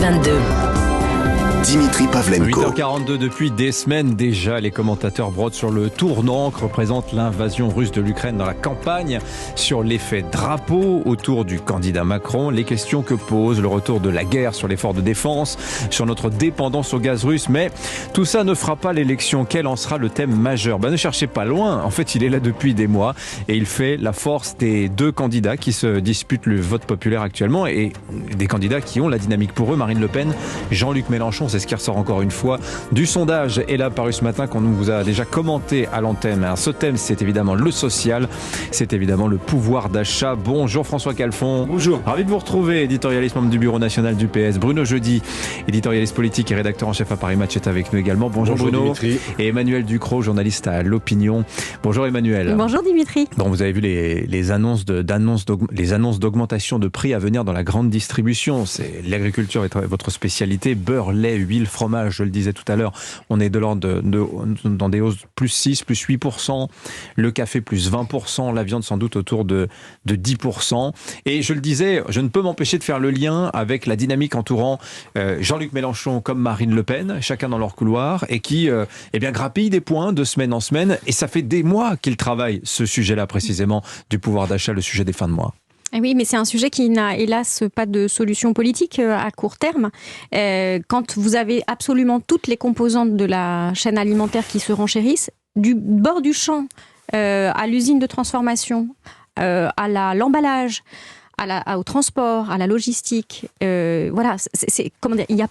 2022. Dimitri Pavlenko. 8h42 depuis des semaines déjà, les commentateurs brodent sur le tournant que représente l'invasion russe de l'Ukraine dans la campagne, sur l'effet drapeau autour du candidat Macron, les questions que pose le retour de la guerre sur l'effort de défense, sur notre dépendance au gaz russe. Mais tout ça ne fera pas l'élection. Quel en sera le thème majeur ? Ne cherchez pas loin. En fait, il est là depuis des mois et il fait la force des deux candidats qui se disputent le vote populaire actuellement et des candidats qui ont la dynamique pour eux. Marine Le Pen, Jean-Luc Mélenchon. C'est ce qui ressort encore une fois du sondage est là paru ce matin qu'on vous a déjà commenté à l'antenne. Alors, ce thème, c'est évidemment le social, c'est évidemment le pouvoir d'achat. Bonjour François Calfon. Bonjour. Ravi de vous retrouver, éditorialiste membre du bureau national du PS. Bruno Jeudi, éditorialiste politique et rédacteur en chef à Paris Match, est avec nous également. Bonjour Bruno. Dimitri. Et Emmanuel Ducrot, journaliste à l'Opinion. Bonjour Emmanuel. Bonjour Dimitri. Bon, vous avez vu les annonces d'augmentation de prix à venir dans la grande distribution. L'agriculture est votre spécialité. Beurre, lait, huile, fromage, je le disais tout à l'heure, on est de l'ordre dans des hausses plus 6, plus 8%, le café plus 20%, la viande sans doute autour de 10%. Et je le disais, je ne peux m'empêcher de faire le lien avec la dynamique entourant Jean-Luc Mélenchon comme Marine Le Pen, chacun dans leur couloir, et qui grappillent des points de semaine en semaine. Et ça fait des mois qu'ils travaillent ce sujet-là précisément du pouvoir d'achat, le sujet des fins de mois. Oui, mais c'est un sujet qui n'a hélas pas de solution politique à court terme. Quand vous avez absolument toutes les composantes de la chaîne alimentaire qui se renchérissent, du bord du champ à l'usine de transformation, à l'emballage, au transport, à la logistique, voilà, comment dire, il n'y a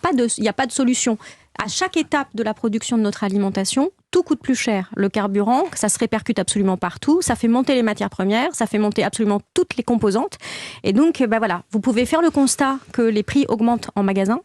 pas de solution. À chaque étape de la production de notre alimentation, tout coûte plus cher. Le carburant, ça se répercute absolument partout, ça fait monter les matières premières, ça fait monter absolument toutes les composantes. Et donc, voilà, vous pouvez faire le constat que les prix augmentent en magasin,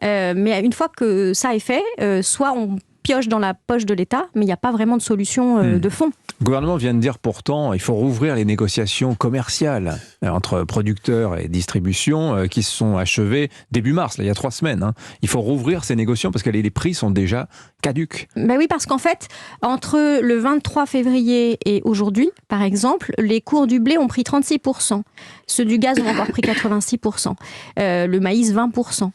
mais une fois que ça est fait, soit on pioche dans la poche de l'État, mais il n'y a pas vraiment de solution de fond. Le gouvernement vient de dire pourtant qu'il faut rouvrir les négociations commerciales entre producteurs et distribution qui se sont achevées début mars, là, il y a 3 semaines. Il faut rouvrir ces négociations parce que les prix sont déjà caducs. Ben oui, parce qu'en fait, entre le 23 février et aujourd'hui, par exemple, les cours du blé ont pris 36%. Ceux du gaz ont encore pris 86%. Le maïs, 20%.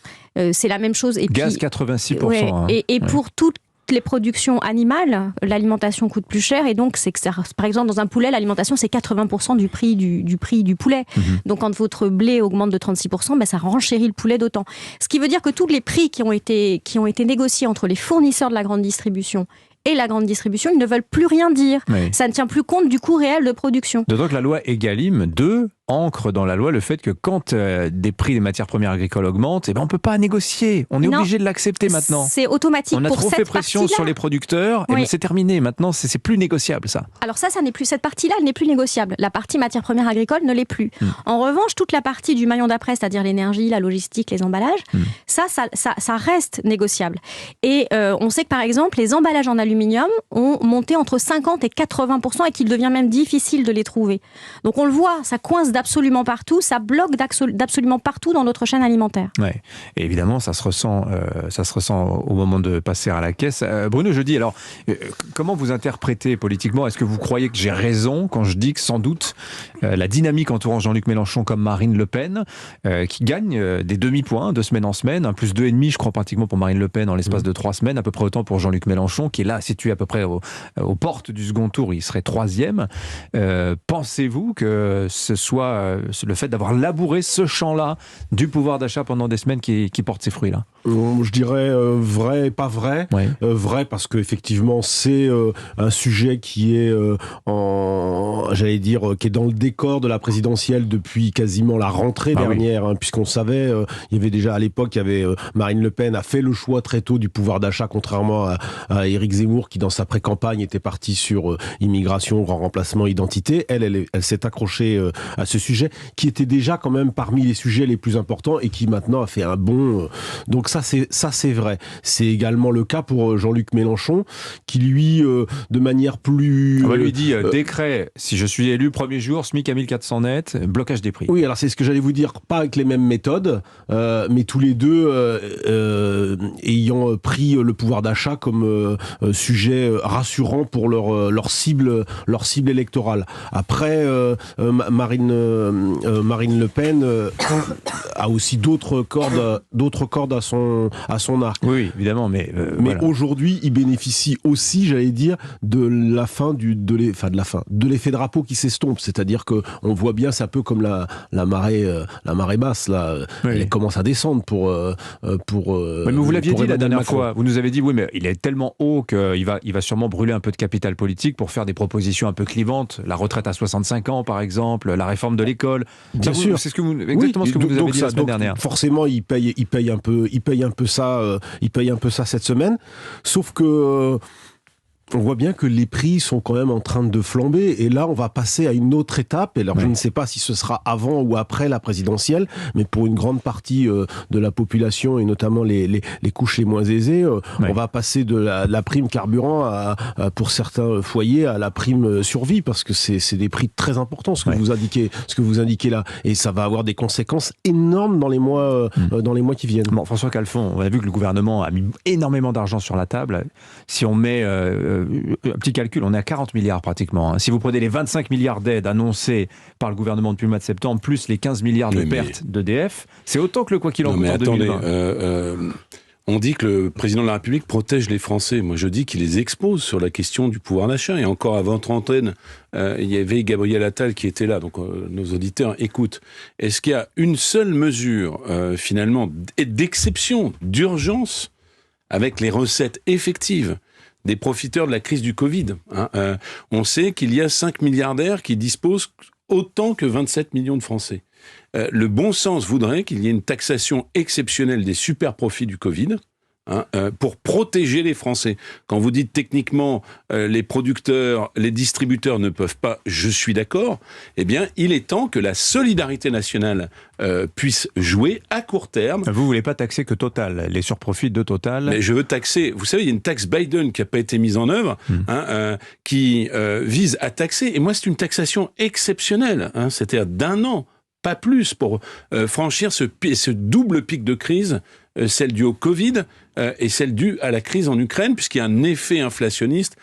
C'est la même chose. Et gaz, puis, 86%. Ouais, pour toutes les productions animales, l'alimentation coûte plus cher et donc c'est que ça, par exemple dans un poulet, l'alimentation c'est 80% du prix du poulet. Donc quand votre blé augmente de 36%, ça renchérit le poulet d'autant. Ce qui veut dire que tous les prix qui ont été négociés entre les fournisseurs de la grande distribution et la grande distribution, ils ne veulent plus rien dire. Oui. Ça ne tient plus compte du coût réel de production. D'autant que la loi Egalim 2 ancre dans la loi le fait que quand des prix des matières premières agricoles augmentent, on ne peut pas négocier. On est obligé de l'accepter maintenant. C'est automatique. On a pour trop fait pression sur les producteurs et c'est terminé. Maintenant, c'est plus négociable ça. Alors ça n'est plus, cette partie-là, elle n'est plus négociable. La partie matières premières agricoles ne l'est plus. En revanche, toute la partie du maillon d'après, c'est-à-dire l'énergie, la logistique, les emballages, ça reste négociable. Et on sait que par exemple, les emballages en aluminium ont monté entre 50 et 80% et qu'il devient même difficile de les trouver. Donc on le voit, ça coince d'absolument partout, ça bloque d'absolument partout dans notre chaîne alimentaire. Ouais. Et évidemment, ça se ressent au moment de passer à la caisse. Bruno Jeudi, alors, comment vous interprétez politiquement ? Est-ce que vous croyez que j'ai raison quand je dis que sans doute la dynamique entourant Jean-Luc Mélenchon comme Marine Le Pen, qui gagne des demi-points de semaine en semaine, un plus 2,5 je crois pratiquement pour Marine Le Pen en l'espace de 3 semaines, à peu près autant pour Jean-Luc Mélenchon, qui est là situé à peu près aux portes du second tour, il serait 3e. Pensez-vous que ce soit le fait d'avoir labouré ce champ-là du pouvoir d'achat pendant des semaines qui porte ses fruits là ? Je dirais vrai et pas vrai. Ouais. Vrai parce qu'effectivement c'est un sujet qui est qui est dans le décor de la présidentielle depuis quasiment la rentrée dernière, puisqu'on savait, il y avait déjà à l'époque, Marine Le Pen a fait le choix très tôt du pouvoir d'achat, contrairement à Éric Zemmour qui dans sa pré-campagne était parti sur immigration, grand remplacement, identité. Elle s'est accrochée à ce sujet qui était déjà quand même parmi les sujets les plus importants et qui maintenant a fait un bond. Donc ça c'est vrai. C'est également le cas pour Jean-Luc Mélenchon qui lui, de manière plus... On lui dit décret, si je suis élu premier jour, SMIC à 1400 net, blocage des prix. Oui, alors c'est ce que j'allais vous dire, pas avec les mêmes méthodes, mais tous les deux ayant pris le pouvoir d'achat comme sujet rassurant pour leur cible électorale. Après, Marine Marine Le Pen a aussi d'autres cordes à son arc. Oui, évidemment, mais voilà. Aujourd'hui, il bénéficie aussi, j'allais dire, de la fin de l'effet drapeau qui s'estompe. C'est-à-dire que on voit bien, c'est un peu comme la marée basse là. Oui. Elle commence à descendre pour. Mais vous l'aviez dit la dernière fois. Vous nous avez dit oui, mais il est tellement haut qu'il va sûrement brûler un peu de capital politique pour faire des propositions un peu clivantes. La retraite à 65 ans, par exemple, la réforme de l'école. Bien sûr. C'est exactement ce que vous nous avez dit la semaine dernière. Forcément, il paye un peu ça cette semaine. Sauf que on voit bien que les prix sont quand même en train de flamber. Et là, on va passer à une autre étape. Et alors, je ne sais pas si ce sera avant ou après la présidentielle, mais pour une grande partie de la population, et notamment les couches les moins aisées, on va passer de la prime carburant pour certains foyers à la prime survie, parce que c'est des prix très importants, ce que vous indiquez là. Et ça va avoir des conséquences énormes dans les mois qui viennent. Bon, François Calfon, on a vu que le gouvernement a mis énormément d'argent sur la table. Si on met un petit calcul, on est à 40 milliards pratiquement. Si vous prenez les 25 milliards d'aides annoncées par le gouvernement depuis le mois de septembre, plus les 15 milliards de pertes d'EDF, c'est autant que le quoi qu'il en coûte en 2020. On dit que le président de la République protège les Français. Moi, je dis qu'il les expose sur la question du pouvoir d'achat. Et encore avant trentaine, il y avait Gabriel Attal qui était là. Donc, nos auditeurs écoutent. Est-ce qu'il y a une seule mesure, finalement, d'exception, d'urgence, avec les recettes effectives des profiteurs de la crise du Covid, on sait qu'il y a 5 milliardaires qui disposent autant que 27 millions de Français. Le bon sens voudrait qu'il y ait une taxation exceptionnelle des super profits du Covid, pour protéger les Français. Quand vous dites techniquement les producteurs, les distributeurs ne peuvent pas, je suis d'accord, eh bien il est temps que la solidarité nationale puisse jouer à court terme. Vous voulez pas taxer que Total, les surprofits de Total? Mais je veux taxer, vous savez, il y a une taxe Biden qui n'a pas été mise en œuvre, qui vise à taxer, et moi c'est une taxation exceptionnelle, c'est-à-dire d'1 an, pas plus, pour franchir ce double pic de crise, celle due au Covid et celle due à la crise en Ukraine, puisqu'il y a un effet inflationniste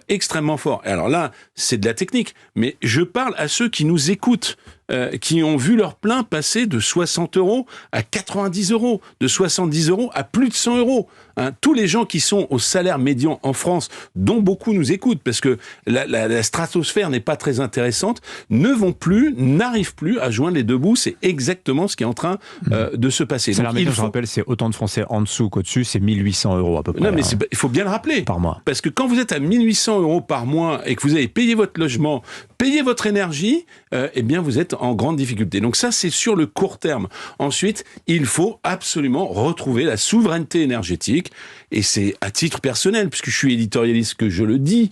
extrêmement fort. Et alors là, c'est de la technique, mais je parle à ceux qui nous écoutent, qui ont vu leur plein passer de 60 € à 90 €, de 70 € à plus de 100 €. Tous les gens qui sont au salaire médian en France, dont beaucoup nous écoutent, parce que la stratosphère n'est pas très intéressante, n'arrivent plus à joindre les deux bouts. C'est exactement ce qui est en train de se passer. Salaire médian, je rappelle, c'est autant de Français en dessous qu'au-dessus, c'est 1 800 € à peu près. Non, mais il faut bien le rappeler. Par mois. Parce que quand vous êtes à 1 800 € par mois et que vous avez payé votre logement, payé votre énergie, eh bien vous êtes en grande difficulté. Donc ça, c'est sur le court terme. Ensuite, il faut absolument retrouver la souveraineté énergétique. Et c'est à titre personnel, puisque je suis éditorialiste, que je le dis,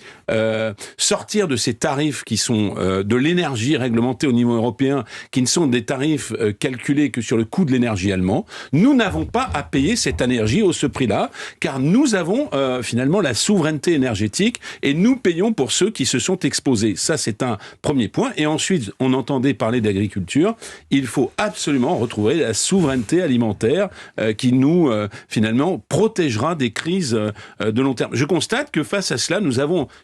sortir de ces tarifs qui sont de l'énergie réglementée au niveau européen, qui ne sont des tarifs calculés que sur le coût de l'énergie allemand. Nous n'avons pas à payer cette énergie au ce prix-là, car nous avons finalement la souveraineté énergétique et nous payons pour ceux qui se sont exposés. Ça, c'est un premier point. Et ensuite, on entendait parler d'agriculture. Il faut absolument retrouver la souveraineté alimentaire qui nous, finalement, protégera des crises de long terme. Je constate que face à cela,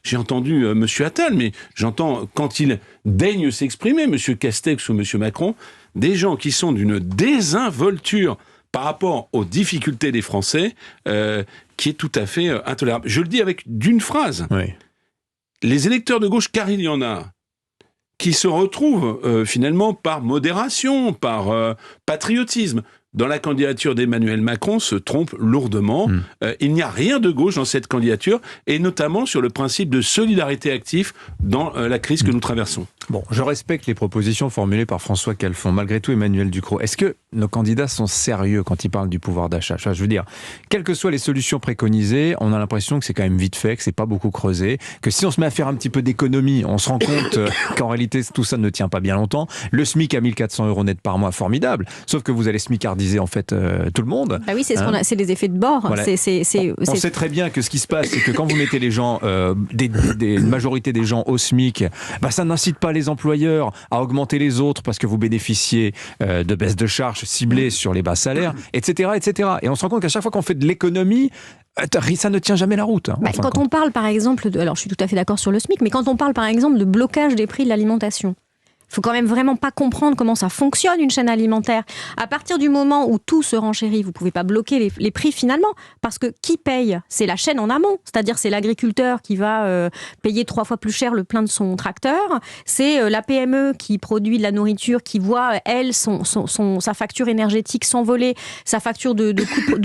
j'ai entendu M. Attal, mais j'entends quand il daigne s'exprimer, M. Castex ou M. Macron, des gens qui sont d'une désinvolture par rapport aux difficultés des Français, qui est tout à fait intolérable. Je le dis d'une phrase. Oui. Les électeurs de gauche, car il y en a, qui se retrouvent finalement par modération, par patriotisme, dans la candidature d'Emmanuel Macron, se trompent lourdement. Il n'y a rien de gauche dans cette candidature, et notamment sur le principe de solidarité active dans la crise que nous traversons. Bon, je respecte les propositions formulées par François Calfon. Malgré tout, Emmanuel Ducrot, est-ce que nos candidats sont sérieux quand ils parlent du pouvoir d'achat? Je veux dire, quelles que soient les solutions préconisées, on a l'impression que c'est quand même vite fait, que c'est pas beaucoup creusé, que si on se met à faire un petit peu d'économie, on se rend compte qu'en réalité, tout ça ne tient pas bien longtemps. Le SMIC à 1 400 € net par mois, formidable. Sauf que vous allez smicardiser en fait tout le monde. Bah oui, c'est c'est les effets de bord. Voilà. On sait très bien que ce qui se passe, c'est que quand vous mettez les gens, une majorité des gens au SMIC, bah ça n'incite pas les employeurs à augmenter les autres parce que vous bénéficiez de baisses de charges ciblées sur les bas salaires, etc., etc. Et on se rend compte qu'à chaque fois qu'on fait de l'économie, ça ne tient jamais la route. Quand on parle par exemple, alors je suis tout à fait d'accord sur le SMIC, mais quand on parle par exemple de blocage des prix de l'alimentation, Il faut quand même vraiment pas comprendre comment ça fonctionne une chaîne alimentaire. À partir du moment où tout se renchérit, vous pouvez pas bloquer les prix finalement, parce que qui paye ? C'est la chaîne en amont, c'est-à-dire c'est l'agriculteur qui va payer 3 fois plus cher le plein de son tracteur, c'est la PME qui produit de la nourriture, qui voit elle sa facture énergétique s'envoler, sa facture de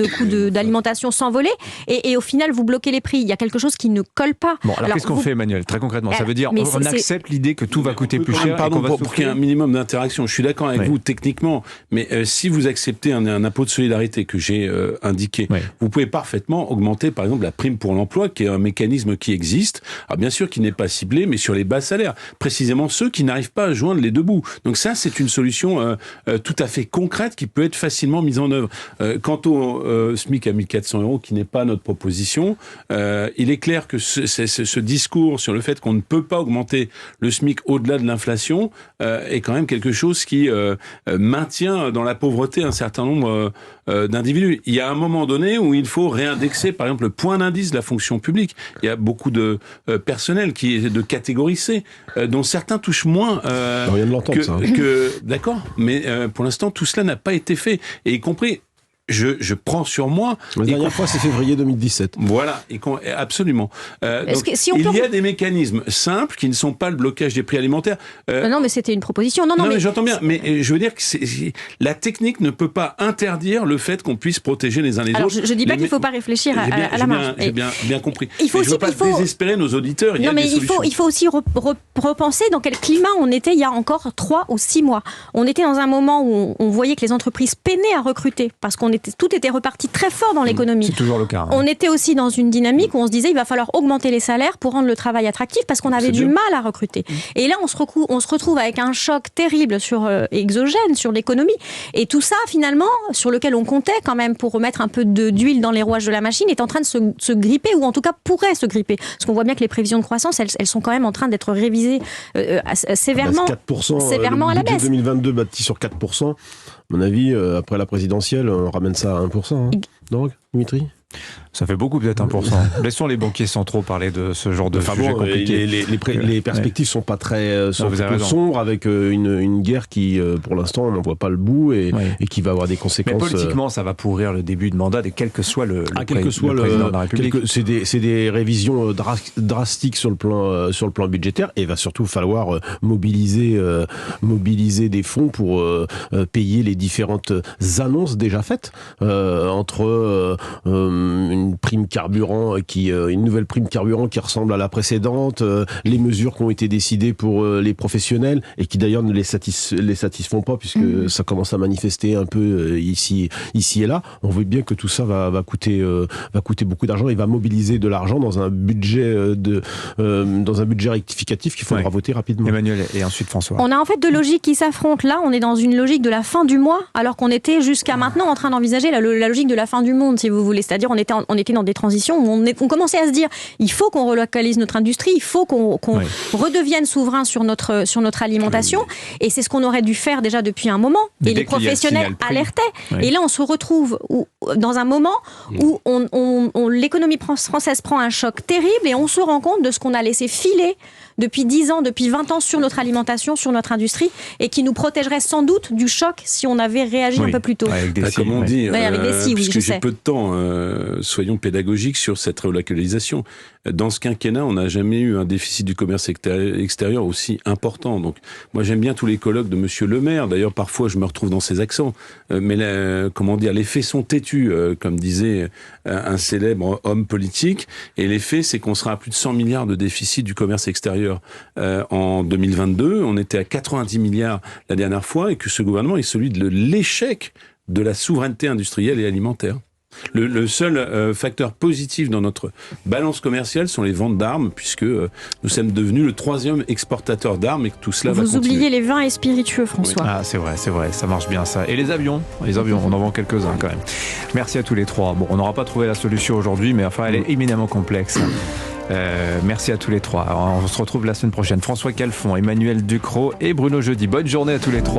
coût d'alimentation s'envoler, et au final vous bloquez les prix. Il y a quelque chose qui ne colle pas. Bon, alors qu'est-ce qu'on fait, Emmanuel, très concrètement ? Ça veut dire on accepte l'idée que tout va coûter plus cher. Pardon, pour qu'il y ait un minimum d'interaction. Je suis d'accord avec vous techniquement, mais si vous acceptez un impôt de solidarité que j'ai indiqué, vous pouvez parfaitement augmenter par exemple la prime pour l'emploi, qui est un mécanisme qui existe. Alors bien sûr qui n'est pas ciblé, mais sur les bas salaires, précisément ceux qui n'arrivent pas à joindre les deux bouts. Donc ça, c'est une solution tout à fait concrète qui peut être facilement mise en œuvre. Quant au SMIC à 1 400 €, qui n'est pas notre proposition, il est clair que ce discours sur le fait qu'on ne peut pas augmenter le SMIC au-delà de l'inflation est quand même quelque chose qui maintient dans la pauvreté un certain nombre d'individus. Il y a un moment donné où il faut réindexer, par exemple, le point d'indice de la fonction publique. Il y a beaucoup de personnel qui est de catégorie C, dont certains touchent moins on vient de l'entendre, ça. D'accord, mais pour l'instant, tout cela n'a pas été fait. Et y compris... Je prends sur moi... La dernière fois, c'est février 2017. Voilà, absolument. Donc, il y a des mécanismes simples qui ne sont pas le blocage des prix alimentaires. Non, mais c'était une proposition. Non, mais j'entends bien. Mais je veux dire que la technique ne peut pas interdire le fait qu'on puisse protéger les uns les autres. Alors, je dis pas qu'il ne faut pas réfléchir à la marge. J'ai bien compris. Je ne veux pas désespérer nos auditeurs. Non, mais il faut aussi repenser dans quel climat on était il y a encore 3 ou 6 mois. On était dans un moment où on voyait que les entreprises peinaient à recruter parce tout était reparti très fort dans l'économie. C'est toujours le cas. On était aussi dans une dynamique où on se disait il va falloir augmenter les salaires pour rendre le travail attractif parce qu'on avait du mal à recruter. Et là, on se retrouve avec un choc terrible exogène sur l'économie. Et tout ça, finalement, sur lequel on comptait quand même pour remettre un peu d'huile dans les rouages de la machine, est en train de se gripper, ou en tout cas pourrait se gripper. Parce qu'on voit bien que les prévisions de croissance, elles sont quand même en train d'être révisées sévèrement, 4%, à la baisse. Le budget 2022 bâti sur 4%. À mon avis, après la présidentielle, on ramène ça à 1%. Hein. Donc, Dimitri ? Ça fait beaucoup, peut-être 1%. Laissons les banquiers centraux parler de ce genre de sujet compliqué. Les perspectives sont pas très sombres, avec une guerre qui, pour l'instant, on n'en voit pas le bout et qui va avoir des conséquences. Mais politiquement, ça va pourrir le début de mandat, quel que soit le président de la République. C'est des révisions drastiques sur le plan budgétaire, et il va surtout falloir mobiliser des fonds pour payer les différentes annonces déjà faites entre une prime carburant une nouvelle prime carburant qui ressemble à la précédente, les mesures qui ont été décidées pour les professionnels et qui d'ailleurs ne les satisfont pas, puisque ça commence à manifester un peu ici et là. On voit bien que tout ça va coûter beaucoup d'argent et va mobiliser de l'argent dans un budget rectificatif qu'il faudra voter rapidement. Emmanuel et ensuite François. On a en fait deux logiques qui s'affrontent. Là, on est dans une logique de la fin du mois, alors qu'on était jusqu'à maintenant en train d'envisager la logique de la fin du monde, si vous voulez. C'est-à-dire on était dans des transitions où on commençait à se dire il faut qu'on relocalise notre industrie, il faut qu'on redevienne souverain sur notre alimentation, et c'est ce qu'on aurait dû faire déjà depuis un moment. Et les professionnels alertaient. Oui. Et là, on se retrouve dans un moment où l'économie française prend un choc terrible, et on se rend compte de ce qu'on a laissé filer depuis 10 ans, depuis 20 ans sur notre alimentation, sur notre industrie, et qui nous protégerait sans doute du choc si on avait réagi un peu plus tôt. Avec des comme on dit, avec des si, puisque j'ai peu de temps, soyons pédagogiques sur cette relocalisation. Dans ce quinquennat, on n'a jamais eu un déficit du commerce extérieur aussi important. Donc, moi, j'aime bien tous les colloques de Monsieur Le Maire. D'ailleurs, parfois, je me retrouve dans ses accents. Mais les faits sont têtus, comme disait un célèbre homme politique. Et les faits, c'est qu'on sera à plus de 100 milliards de déficit du commerce extérieur en 2022. On était à 90 milliards la dernière fois, et que ce gouvernement est celui de l'échec de la souveraineté industrielle et alimentaire. Le seul facteur positif dans notre balance commerciale sont les ventes d'armes, puisque nous sommes devenus le 3e exportateur d'armes, et que tout cela va continuer. Vous oubliez les vins et spiritueux, François. Ah, c'est vrai, ça marche bien ça. Et les avions, on en vend quelques-uns quand même. Merci à tous les trois. Bon, on n'aura pas trouvé la solution aujourd'hui, mais enfin, elle est éminemment complexe. Merci à tous les trois. Alors, on se retrouve la semaine prochaine. François Calfon, Emmanuel Ducrot et Bruno Jeudi. Bonne journée à tous les trois.